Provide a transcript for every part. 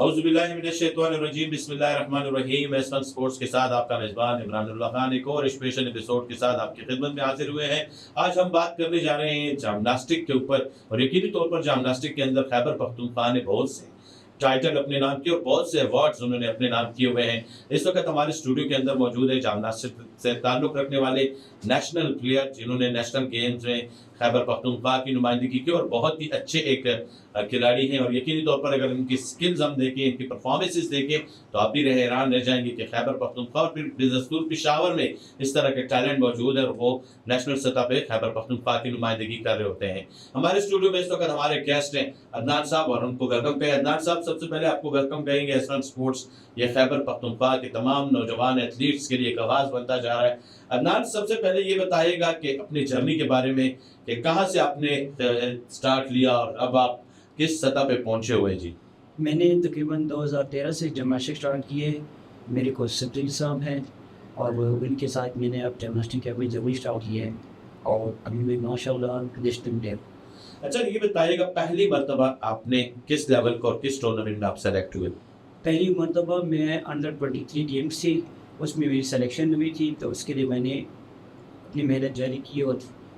اعوذ باللہ من الشیطان الرجیم بسم اللہ الرحمن الرحیم۔ ایسن سپورٹس کے ساتھ آپ کا میزبان عمران اللہ خان ایک اور اسپیشل ایپیسوڈ کے ساتھ آپ کی خدمت میں حاضر ہوئے ہیں۔ آج ہم بات کرنے جا رہے ہیں جمناسٹک کے اوپر، اور یقینی طور پر جمناسٹک کے اندر خیبر پختونخوا نے بہت سے ٹائٹل اپنے نام کیے اور بہت سے ایوارڈز انہوں نے اپنے نام کیے ہوئے ہیں۔ اس وقت ہمارے اسٹوڈیو کے اندر موجود ہے جمناسٹک سے تعلق رکھنے والے نیشنل پلیئر، جنہوں نے نیشنل گیمز میں خیبر پختونخوا کی نمائندگی کی اور بہت ہی اچھے ایک کھلاڑی ہیں، اور یقینی طور پر اگر ان کی سکلز ہم دیکھیں، ان کی پرفارمنسز دیکھیں تو آپ بھی حیران رہ جائیں گے کہ خیبر پختونخوا اور پھر بدستور پشاور میں اس طرح کے ٹیلنٹ موجود ہے اور وہ نیشنل سطح پہ خیبر پختونخوا کی نمائندگی کر رہے ہوتے ہیں۔ ہمارے اسٹوڈیو میں اس وقت ہمارے گیسٹ ہیں عدنان صاحب، اور ان کو ویلکم کہیں۔ عدنان صاحب، سب سے پہلے آپ کو ویلکم کہیں گے ایسن سپورٹس، یہ خیبر پختونخوا کے تمام نوجوان ایتھلیٹس کے لیے ایک آغاز بنتا جا رہا ہے۔ عدنان، سب سے پہلے یہ بتائیے گا کہ اپنی جرنی کے بارے میں، کہ کہاں سے آپ نے سٹارٹ لیا اور اب آپ کس سطح پہ پہنچے ہوئے؟ جی، میں نے تقریباً 2013 سے جمناسٹک سٹارٹ کی ہے۔ میرے کو سبجیل صاحب ہیں اور ان کے ساتھ میں نے اب جمناسٹک کی اپنی جرنی سٹارٹ کی ہے، اور ابھی میں ماشاء اللہ ڈسٹرکٹ ہے۔ اچھا، یہ بتائیے گا پہلی مرتبہ آپ نے کس لیول کو اور کس ٹورنامنٹ میں آپ سلیکٹ ہوئے؟ پہلی مرتبہ میں انڈر 23 گیمس تھی، اس میں میری سلیکشن ہوئی تھی، تو اس کے لیے میں نے اپنی محنت جاری کی اور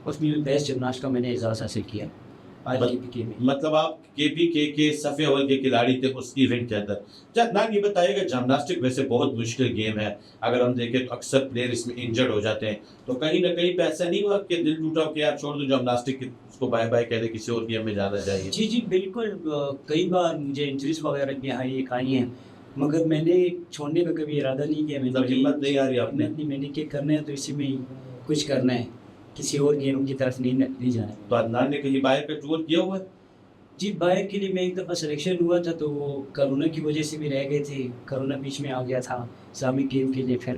اس میں بیسٹ جمناسٹ کا میں نے اعزاز حاصل کیا میں۔ مطلب آپ کے پی کے صف اول کے کھلاڑی تھے اس ایونٹ کے اندر۔ عدنان، یہ بتائیے گا جمناسٹک ویسے بہت مشکل گیم ہے، اگر ہم دیکھیں تو اکثر پلیئر اس میں انجرڈ ہو جاتے ہیں، تو کہیں نہ کہیں پہ ایسا نہیں ہوا کہ دل ٹوٹا کہ یار چھوڑ دو جمناسٹک، اس کو بائے بائے کہہ دے، کسی اور گیم میں جانا چاہیے؟ جی بالکل، کئی بار مجھے انجریز وغیرہ کی آئی ہیں، مگر میں نے چھوڑنے کا کبھی ارادہ نہیں کیا۔ ہمت نہیں آ رہی آپ نے؟ میں نے کہ کرنا ہے تو اسی میں کچھ کرنا ہے، کسی اور گیم کی طرف نہیں جانا ہے۔ تو عدنان نے کہیں باہر کا ٹور کیا ہوا ہے؟ جی، باہر کے لیے میں ایک دفعہ سلیکشن ہوا تھا، تو وہ کرونا کی وجہ سے بھی رہ گئے تھے، کرونا بیچ میں آ گیا تھا اسلامک گیم کے لیے۔ پھر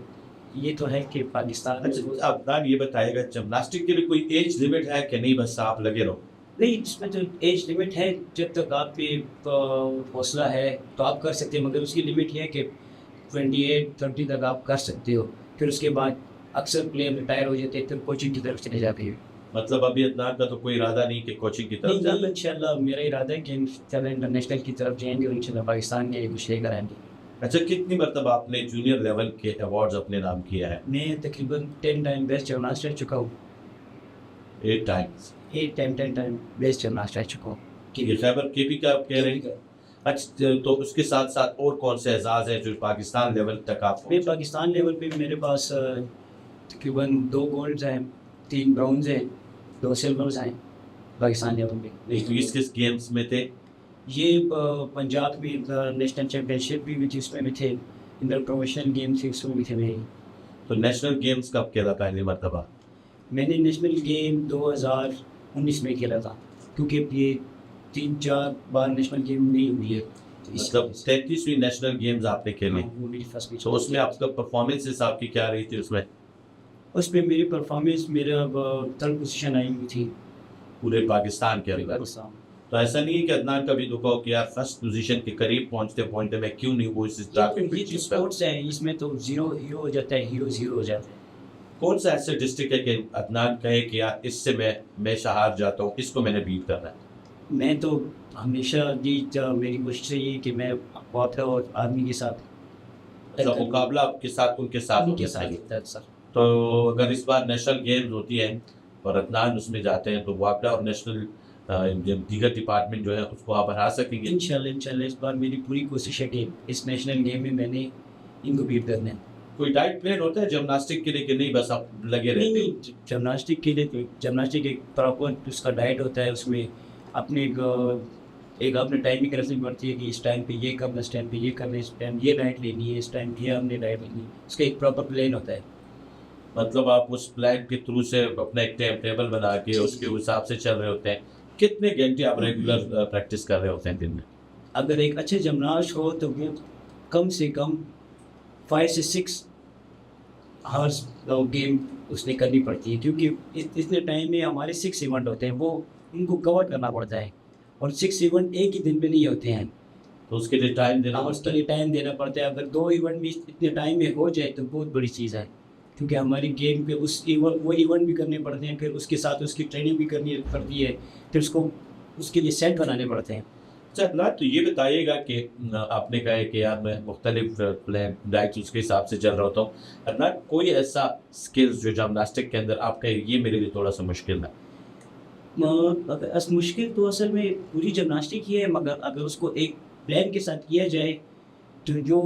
یہ تو ہے کہ پاکستان۔ اچھا عدنان، یہ بتائیے گا جمناسٹک کے لیے کوئی ایج لمٹ ہے کہ نہیں بس آپ لگے رہو؟ نہیں، اس میں تو ایج لمٹ ہے، جب تک آپ پہ حوصلہ ہے تو آپ کر سکتے ہیں، مگر اس کی لمٹ یہ ہے کہ 28-30 تک آپ کر سکتے ہو، پھر اس کے بعد اکثر پلیئر ریٹائر ہو جاتے ہیں، پھر کوچنگ کی طرف چلے جاتے ہیں۔ مطلب ابھی عدنان کا تو کوئی ارادہ نہیں کہ کوچنگ کی طرف نہیں، انشاءاللہ میرا ارادہ ہے کہ انشاءاللہ انٹرنیشنل کی طرف جائیں گے اور انشاءاللہ پاکستان میں کچھ لے کر آئیں گے۔ اچھا، کتنی مرتبہ آپ نے جونیئر لیول کے ایوارڈز اپنے نام کیا ہے؟ میں تقریباً 10 ٹائم بیسٹ جمناسٹ رہ چکا ہوں۔ 8 ٹائمز؟ 10 ٹائم بیسٹ جمناسٹ رہ چکا ہوں۔ یہ خیبر کے پی کا آپ کہہ رہے ہیں؟ اچھا، تو اس کے ساتھ ساتھ اور کون سے اعزاز ہیں جو پاکستان لیول تک آپ میں پاکستان لیول پہ میرے پاس تقریباً 2 گولڈز ہیں، 3 براؤنز ہیں، 2 سلورز ہیں پاکستان لیول پہ۔ کس گیمز میں تھے؟ یہ پنجاب میں نیشنل چیمپئن شپ بھی تھی، اس میں بھی تھے، انٹر پروفیشنل گیم تھے، اس میں بھی تھے میری۔ تو نیشنل گیمز کب کھیلا پہلی مرتبہ؟ میں نے نیشنل گیم 2019 میں کھیلا تھا، کیونکہ یہ 3-4 بار نیشنل گیم نہیں ہوئی ہے۔ مطلب 33ویں نیشنل گیمز آپ نے کھیلی، وہ میری فرسٹ۔ تو اس میں آپ کا پرفارمنس آپ کی کیا رہی تھی؟ اس میں میری پرفارمنس میرا 3rd پوزیشن آئی ہوئی تھی پورے پاکستان کے اندر۔ تو ایسا نہیں ہے کہ عدنان کا بھی دکھا ہو کہ یار فرسٹ پوزیشن کے قریب پہنچتے میں کیوں نہیں وہ اسپورٹس ہے، اس میں تو 0 ہیرو ہو جاتا ہے، ہیرو 0 ہو جاتا ہے۔ کون سا ایسے ڈسٹرکٹ ہے کہ عدنان کہے کہ یار اس سے میں ہمیشہ ہار جاتا ہوں، اس کو میں نے بیٹ کرنا ہے؟ میں تو ہمیشہ میری کوشش یہی ہے کہ میں واقعہ اور آرمی کے ساتھ مقابلہ آپ کے ساتھ ان کے ساتھ سر۔ تو اگر اس بار نیشنل گیمز ہوتی ہیں اور عدنان اس میں جاتے ہیں تو واقعہ اور نیشنل دیگر ڈپارٹمنٹ جو ہے اس کو آپ ہرا سکیں گے؟ انشاءاللہ اس بار میری پوری کوشش ہے کہ اس نیشنل گیم میں نے ان کو بیٹ کرنا ہے۔ کوئی ڈائٹ پلان ہوتا ہے جمناسٹک کے لیے کہ نہیں بس آپ لگے رہتے ہیں؟ نہیں، جمناسٹک کے لیے تو جمناسٹک ایک پراپر اس کا ڈائٹ ہوتا ہے، اس میں اپنے ایک آپ نے ٹائمنگ رکھنی پڑتی ہے کہ اس ٹائم پہ یہ کرنا، اس ٹائم پہ یہ کرنا، اس ٹائم یہ ڈائٹ لینی ہے، اس ٹائم یہ ہم نے ڈائٹ لینی ہے، اس کا ایک پراپر پلان ہوتا ہے۔ مطلب آپ اس پلان کے تھرو سے اپنا ایک ٹائم ٹیبل بنا کے اس کے حساب سے چل رہے ہوتے ہیں۔ کتنے گھنٹے آپ ریگولر پریکٹس کر رہے ہوتے ہیں دن میں؟ اگر ایک اچھے جمناسٹ ہو تو وہ کم سے کم 5 سے 6 ہارس گیم اس نے کرنی پڑتی ہے، کیونکہ اتنے ٹائم میں ہمارے 6 ایونٹ ہوتے ہیں، وہ ان کو کور کرنا پڑتا ہے، اور 6 ایونٹ ایک ہی دن میں نہیں ہوتے ہیں، تو اس کے لیے ٹائم دینا پڑتا ہے۔ اگر 2 ایونٹ بھی اتنے ٹائم میں ہو جائے تو بہت بڑی چیز ہے، کیونکہ ہماری گیم پہ وہ ایونٹ بھی کرنے پڑتے ہیں، پھر اس کے ساتھ اس کی ٹریننگ بھی کرنی پڑتی ہے، پھر اس کے لیے سیٹ بنانے پڑتے ہیں۔ اچھا عدنان، تو یہ بتائیے گا کہ آپ نے کہا ہے کہ یار میں مختلف ڈائٹ اس کے حساب سے چل رہا ہوتا ہوں، عدنان کوئی ایسا اسکلز جو جمناسٹک کے اندر آپ کا یہ میرے لیے تھوڑا سا مشکل ہے؟ مشکل تو اصل میں پوری جمناسٹک ہی ہے، مگر اگر اس کو ایک پلان کے ساتھ کیا جائے تو جو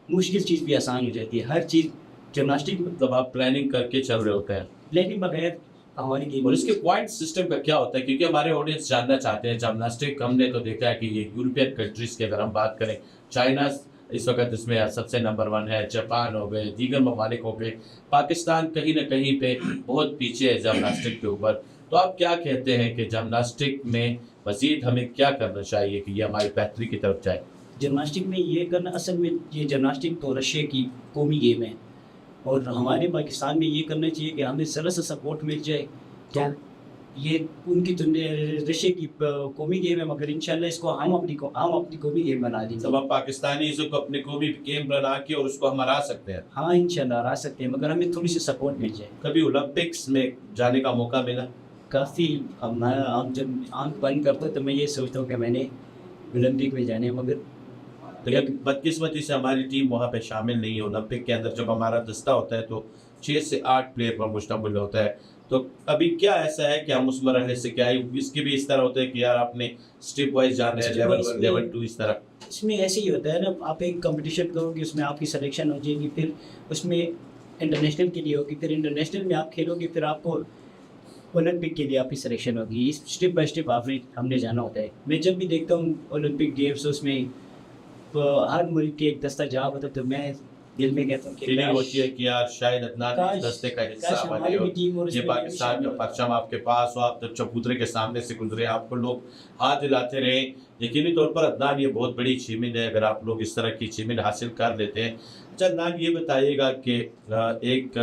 مشکل چیز بھی آسان ہو جاتی ہے. ہر چیز جمناسٹک مطلب آپ پلاننگ کر کے چل رہے ہوتے ہیں، پلاننگ بغیر ہماری گیم. اور اس کے پوائنٹ سسٹم کا کیا ہوتا ہے؟ کیونکہ ہمارے آڈینس جاننا چاہتے ہیں. جمناسٹک ہم نے تو دیکھا ہے کہ یہ یورپین کنٹریز کی اگر ہم بات کریں، چائنا اس وقت اس میں سب سے نمبر 1 ہے، جاپان ہو گئے، دیگر ممالک ہو گئے، پاکستان کہیں نہ کہیں پہ بہت پیچھے ہے جمناسٹک کے اوپر. تو آپ کیا کہتے ہیں کہ جمناسٹک میں مزید ہمیں کیا کرنا چاہیے کہ یہ ہماری بہتری کی طرف جائے؟ جمناسٹک میں یہ کرنا، اصل میں یہ جمناسٹک تو رشیا کی قومی گیم ہے، اور ہمارے پاکستان میں یہ کرنا چاہیے کہ ہمیں ذرا سا سپورٹ مل جائے. تو یہ ان کی رشیا کی قومی گیم ہے، مگر انشاءاللہ اس کو ہم اپنی قومی گیم بنا دیں گے. سب ہم پاکستانی اس کو اپنے قومی گیم بنا کے اور اس کو ہم ہرا سکتے ہیں. ہاں انشاءاللہ ہرا سکتے ہیں، مگر ہمیں تھوڑی سی سپورٹ مل جائے. کبھی اولمپکس میں جانے کا موقع ملا؟ کافی. اب جب آنکھ بند کرتا تو میں یہ سوچتا ہوں کہ میں نے اولمپک میں جانے، مگر لیکن بدقسمتی سے ہماری ٹیم وہاں پہ شامل نہیں ہے. اولمپک کے اندر جب ہمارا دستہ ہوتا ہے تو 6 سے 8 پلیئر پر مشتمل ہوتا ہے. تو ابھی کیا ایسا ہے کہ ہم اس مرحلے سے کیا ہے؟ اس کی بھی اس طرح ہوتا ہے کہ یار آپ نے اسٹیپ وائز جانا ہے، لیول 1 لیول 2 اس طرح. اس میں ایسے ہی ہوتا ہے نا، آپ ایک کمپٹیشن کرو گے، اس میں آپ کی سلیکشن ہو جائے گی، پھر اس میں انٹرنیشنل کے لیے ہوگی، پھر انٹرنیشنل میں آپ کھیلو گے، پھر آپ کو اولمپک کے لیے آپ کی سلیکشن ہوگی. اسٹیپ بائی اسٹیپ ہم نے جانا ہوتا ہے. میں جب بھی دیکھتا ہوں اولمپک گیمس، اس میں ہر ملک کے ایک دستہ جا ہوتا ہے، تو میں دل میں کہتا ہوں کہ فیلنگ ہوتی ہے کہ یار شاید عدنان اس دستے کا حصہ بنے ہو، یہ پاکستان کا پرچم آپ کے پاس ہو، آپ جب چبوترے کے سامنے سے گزرے آپ کو لوگ ہاتھ دلاتے رہے. یقینی طور پر عدنان یہ بہت بڑی اچیومنٹ ہے اگر آپ لوگ اس طرح کی اچیومنٹ حاصل کر لیتے ہیں. اچھا عدنان یہ بتائیے گا کہ ایک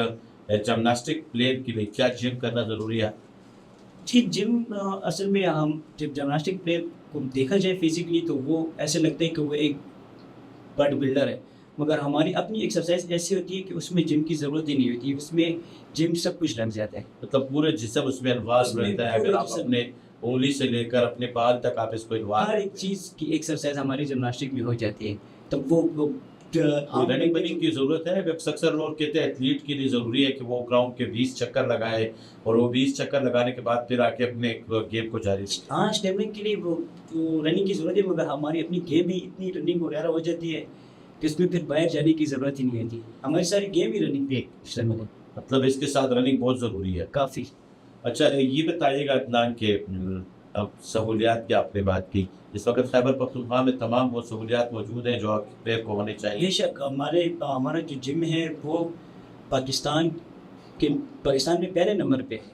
جمناسٹک پلیئر کے لیے کیا جم کرنا ضروری ہے؟ جی جم اصل میں ہم جب جمناسٹک پلیئر کو دیکھا جائے فزیکلی تو وہ ایسے لگتا ہے کہ وہ ایک باڈی بلڈر ہے، مگر ہماری اپنی ایکسرسائز ایسی ہوتی ہے کہ اس میں جم کی ضرورت ہی نہیں ہوتی. اس میں جم سب کچھ لگ جاتا ہے، مطلب پورے جسم اس میں انوالو رہتا ہے. اگر آپ اپنے انگلی سے لے کر اپنے بال تک آپ اس کو انوالو، ہر ایک چیز کی ایکسرسائز ہماری جمناسٹک میں ہو جاتی ہے. تب وہ رننگ بننگ کی ضرورت ہے. اکثر لوگ کہتے ہیں ایتھلیٹ کے لیے ضروری ہے کہ وہ گراؤنڈ کے 20 چکر لگائے، اور وہ 20 چکر لگانے کے بعد پھر آ کے اپنے گیم کو جاری رکھے. ہاں اسٹیمنگ کے لیے وہ رننگ کی ضرورت ہے، مگر ہماری اپنی گیم ہی اتنی رننگ وغیرہ ہو جاتی ہے کہ اس میں پھر باہر جانے کی ضرورت ہی نہیں ہوتی. ہماری ساری گیم ہی رننگ پہ شامل ہے. مطلب اس کے ساتھ رننگ بہت ضروری ہے کافی. اچھا یہ بتائیے گا عدنان کہ اب سہولیات کی آپ نے بات کی، اس وقت خیبر پختونخوا میں تمام وہ سہولیات موجود ہیں جو آپ پلیئر کو ہونے چاہیے؟ بے شک ہمارا جو جم ہے وہ پاکستان میں پہلے نمبر پہ ہے،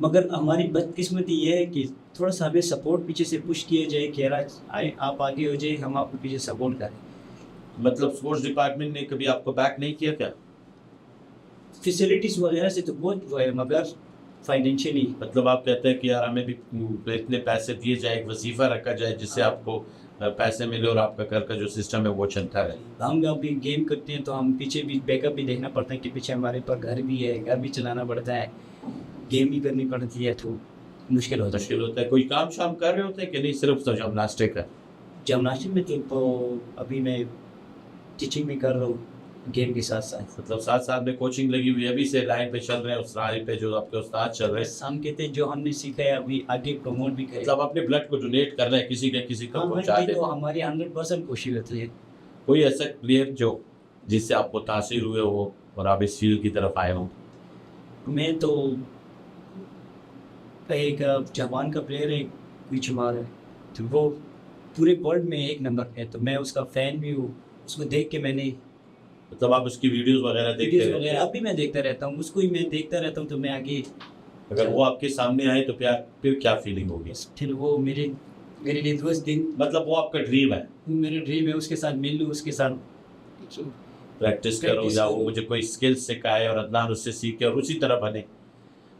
مگر ہماری بدقسمتی یہ ہے کہ تھوڑا سا ہمیں سپورٹ پیچھے سے پش کیا جائے کہ آپ آگے ہو جائے، ہم آپ کو پیچھے سپورٹ کریں. مطلب اسپورٹس ڈپارٹمنٹ نے کبھی آپ کو بیک نہیں کیا کیا؟ فیسلٹیز وغیرہ سے تو بہت وہ ہے، مگر فائنینشلی مطلب آپ کہتے ہیں کہ یار ہمیں بھی اتنے پیسے دیے جائے، ایک وظیفہ رکھا جائے جس سے آپ کو پیسے ملے اور آپ کا گھر کا جو سسٹم ہے وہ چلتا رہے. ہم جب بھی گیم کرتے ہیں تو ہم پیچھے بھی بیک اپ بھی دیکھنا پڑتا ہے کہ پیچھے ہمارے پاس گھر بھی ہے، گھر بھی چلانا پڑتا ہے، گیم بھی کرنی پڑتی ہے، تو مشکل ہوتا ہے. کوئی کام شام کر رہے ہوتے ہیں کہ نہیں صرف تو جمناسٹک ہے؟ جمناسٹک میں تو ابھی میں ٹیچنگ بھی کر رہا ہوں گیم کے ساتھ ساتھ. مطلب ساتھ ساتھ میں کوچنگ لگی ہوئی ہے، ابھی سے لائن پہ چل رہے ہیں، اس راہ پہ جو آپ کے استاد چل رہے ہیں. ہم کہتے ہیں جو ہم نے سیکھا ہے ابھی آگے پروموٹ بھی کریں. مطلب اپنے بلڈ کو ڈونیٹ کر رہے ہیں، کسی کا پہنچا دیں. تو ہماری 100% کوشش ہوتی ہے. کوئی ایسا پلیئر جو جس سے آپ متاثر ہوئے ہو اور آپ اس فیلڈ کی طرف آئے ہوں؟ میں تو ایک جاپان کا پلیئر ہے، کوچمار ہے، تو وہ پورے ورلڈ میں 1 نمبر ہے، تو میں اس کا فین بھی ہوں. اس کو دیکھ کے میں نے مطلب آپ اس کی ویڈیوز وغیرہ دیکھتے ہیں؟ اب بھی میں دیکھتا رہتا ہوں، اس کو ہی میں دیکھتا رہتا ہوں. تو میں آگے اگر وہ آپ کے سامنے آئے تو پھر کیا فیلنگ ہوگی؟ پھر وہ میرے لیے روز دن، مطلب وہ آپ کا ڈریم ہے؟ میرا ڈریم ہے اس کے ساتھ مل لوں، اس کے ساتھ پریکٹس کرو، یا وہ مجھے کوئی اسکل سکھائے اور عدنان اس سے سیکھے اور اسی طرح بنے.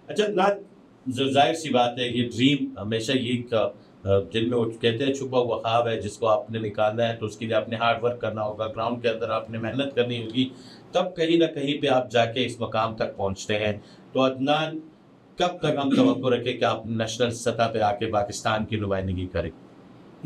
اچھا عدنان، ظاہر سی بات ہے یہ ڈریم ہمیشہ یہ دل میں کہتے ہیں چھپا ہوا خواب ہے جس کو آپ نے نکالنا ہے، تو اس کے لیے آپ نے ہارڈ ورک کرنا ہوگا، گراؤنڈ کے اندر آپ نے محنت کرنی ہوگی، تب کہیں نہ کہیں پہ آپ جا کے اس مقام تک پہنچتے ہیں. تو عدنان کب تک ہم توقع رکھیں کہ آپ نیشنل سطح پہ آ کے پاکستان کی نمائندگی کریں؟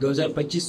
2025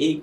1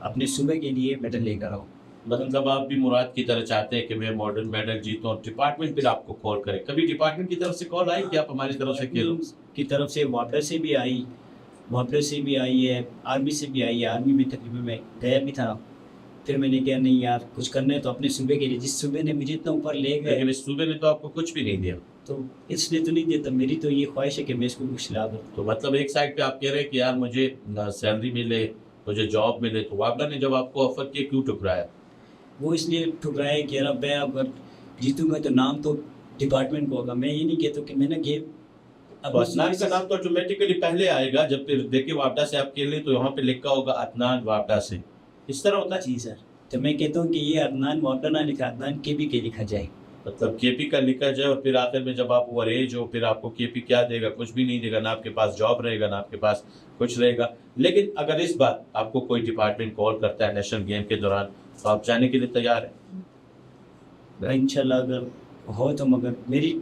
اپنے صوبے کے لیے میڈل لے کر آؤں. مطلب آپ بھی مراد کی طرح چاہتے ہیں کہ میں ماڈرن میڈل جیتوں اور ڈپارٹمنٹ پھر آپ کو کال کرے. کبھی ڈپارٹمنٹ کی طرف سے کال آئی کہ آپ ہماری طرف سے کھیلو؟ کی طرف سے واپر سے بھی آئی، واپر سے بھی آئی ہے، آرمی سے بھی آئی ہے. آرمی میں تقریباً میں گیا بھی تھا. پھر میں نے کہا نہیں یار کچھ کرنا ہے تو اپنے صوبے کے لیے، جس صوبے نے مجھے اتنا اوپر لے گئے. لیکن اس صوبے نے تو آپ کو کچھ بھی نہیں دیا. تو اس لیے تو نہیں دیتا. میری تو یہ خواہش ہے کہ میں اس کو کچھ لا دوں. تو مطلب ایک سائڈ پہ آپ کہہ رہے ہیں کہ یار مجھے سیلری ملے، مجھے جاب ملے، تو وابلا نے جب آپ کو آفر کیا کیوں ٹھکرایا؟ وہ اس لیے ٹھکرایا کہ یار میں اگر جیتوں گا تو نام تو ڈپارٹمنٹ کو ہوگا. میں یہ نہیں کہتا کہ میں نے گیم عدنان کا نام تو آٹومیٹیکلی پہلے آئے گا. جب پھر دیکھیں وابڈا سے آپ کھیل رہے تو یہاں پہ لکھا ہوگا عدنان وابڈا سے. اس طرح ہوتا ہے. جی سر. تو میں کہتا ہوں کہ یہ عدنان وابڈا نہ لکھا، عدنان کے بی کے لکھا جائے. مطلب کے پی کا لکھا جائے، اور پھر آخر میں جب آپ اوور ایج ہو پھر آپ کو کے پی کیا دے گا؟ کچھ بھی نہیں دے گا. نہ آپ کے پاس جاب رہے گا، نہ آپ کے پاس کچھ رہے گا. لیکن اگر اس بار آپ کو کوئی ڈپارٹمنٹ کال کرتا ہے نیشنل گیم کے دوران تو آپ جانے کے لیے تیار ہیں؟ انشاءاللہ اگر ہو تو، مگر میری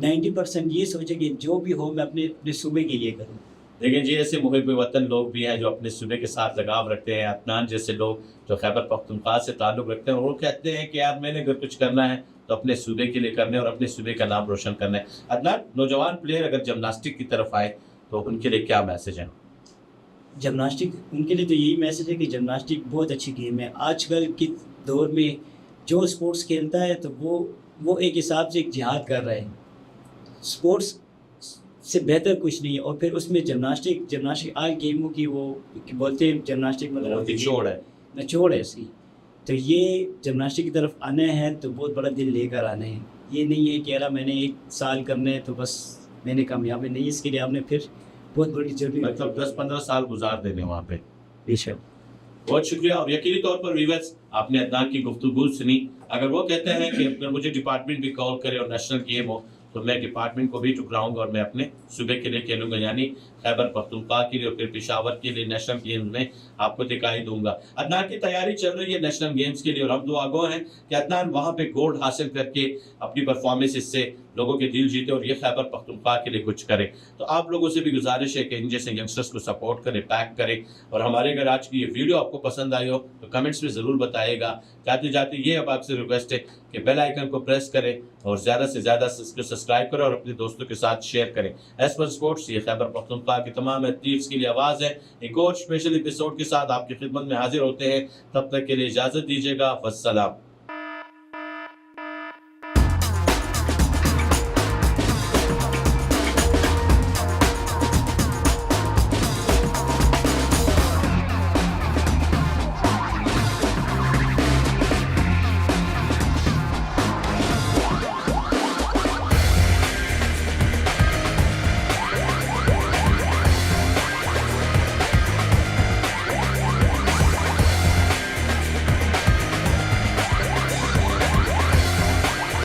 90% یہ سوچے کہ جو بھی ہو میں اپنے صوبے کے لیے کروں. لیکن جی ایسے محب وطن لوگ بھی ہیں جو اپنے صوبے کے ساتھ لگاؤ رکھتے ہیں. عدنان جیسے لوگ جو خیبر پختونخوا سے تعلق رکھتے ہیں، وہ کہتے ہیں کہ یار میں نے اگر کچھ کرنا ہے تو اپنے صوبے کے لیے کرنا ہے اور اپنے صوبے کا نام روشن کرنا ہے. عدنان، نوجوان پلیئر اگر جمناسٹک کی طرف آئے تو ان کے لیے کیا میسج ہے؟ جمناسٹک ان کے لیے تو یہی میسج ہے کہ جمناسٹک بہت اچھی گیم ہے. آج کل کے دور میں جو اسپورٹس کھیلتا ہے تو وہ ایک حساب سے ایک جہاد کر رہا ہے. اسپورٹس سے بہتر کچھ نہیں ہے. اور پھر اس میں جمناسٹک آج گیموں کی وہ بولتے ہیں جمناسٹک مطلب نچوڑ ہے اس کی. تو یہ جمناسٹک کی طرف آنا ہے تو بہت بڑا دل لے کر آنا ہے. یہ نہیں ہے کہ یار میں نے 1 سال کرنا ہے تو بس میں نے کامیابی نہیں. اس کے لیے آپ نے پھر بہت بڑی ضروری مطلب 10-15 سال گزار دینے وہاں پہ. بے شک. بہت شکریہ. اور یقینی طور پر ویورز آپ نے عدنان کی گفتگو سنی. اگر وہ کہتے ہیں کہ اگر مجھے ڈپارٹمنٹ بھی کال کرے اور نیشنل گیم ہو تو میں ڈپارٹمنٹ کو بھی ٹکراؤں گا اور میں اپنے صوبے کے لیے کھیلوں گا، یعنی خیبر پختونخوا کے لیے اور پھر پشاور کے لیے نیشنل گیمز میں آپ کو دکھائی دوں گا. عدنان کی تیاری چل رہی ہے نیشنل گیمز کے لیے اور ہم دعا گو ہیں کہ عدنان وہاں پہ گولڈ حاصل کر کے اپنی پرفارمنس سے لوگوں کے دل جیتے اور یہ خیبر پختونخوا کے لیے کچھ کرے. تو آپ لوگوں سے بھی گزارش ہے کہ ان جیسے ینگسٹرز کو سپورٹ کریں، پیک کریں. اور ہمارے اگر آج کی یہ ویڈیو آپ کو پسند آئی ہو تو کمنٹس میں ضرور بتائیے گا. جاتے یہ اب آپ سے ریکویسٹ ہے کہ بیل آئیکن کو پریس کریں اور زیادہ سے زیادہ اس کو سبسکرائب کریں اور اپنے دوستوں کے ساتھ شیئر کریں. ایس پر اسپورٹس یہ خیبر پختونخوا کے تمام ایتھلیٹس کے لیے آواز ہے. ایک اور اسپیشل ایپیسوڈ کے ساتھ آپ کی خدمت میں حاضر ہوتے ہیں. تب تک کے لیے اجازت دیجیے گا. والسلام.